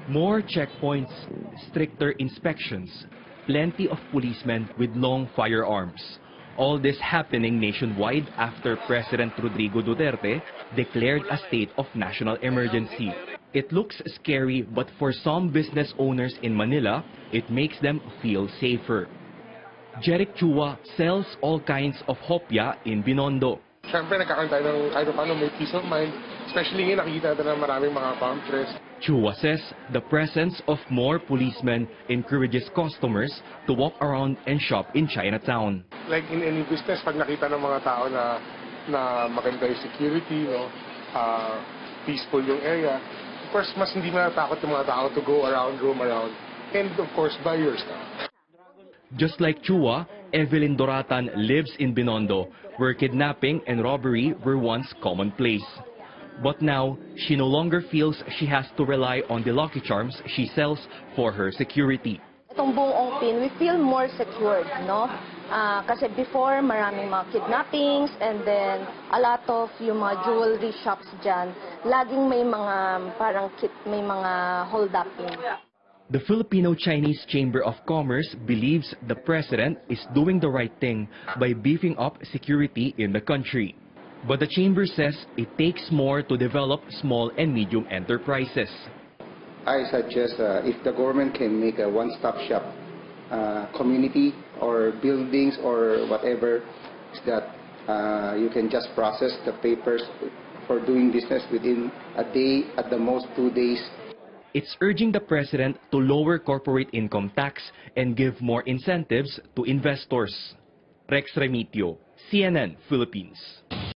More checkpoints, stricter inspections, plenty of policemen with long firearms. All this happening nationwide after President Rodrigo Duterte declared a state of national emergency. It looks scary, but for some business owners in Manila, it makes them feel safer. Jeric Chua sells all kinds of hopya in Binondo. Siyempre, nagkakaroon tayo ng kahit paano may peace of mind, especially ngayon nakikita natin ng maraming mga pamphlets. Chua says the presence of more policemen encourages customers to walk around and shop in Chinatown. Like in any business, pag nakita ng mga tao na maganda yung security, peaceful yung area, of course, mas hindi matatakot yung mga tao to go around, roam around, and of course, buy your stuff. Just like Chua, Evelyn Doratan lives in Binondo, where kidnapping and robbery were once commonplace. But now, she no longer feels she has to rely on the Lucky Charms she sells for her security. Itong buong Ongpin, we feel more secured, no? Kasi before, maraming mga kidnappings, and then a lot of yung mga jewelry shops dyan, laging may mga parang may mga hold-uping. The Filipino-Chinese Chamber of Commerce believes the president is doing the right thing by beefing up security in the country. But the chamber says it takes more to develop small and medium enterprises. I suggest if the government can make a one-stop shop community or buildings or whatever, that you can just process the papers for doing business within a day, at the most 2 days. It's urging the president to lower corporate income tax and give more incentives to investors. Rex Remitio, CNN Philippines.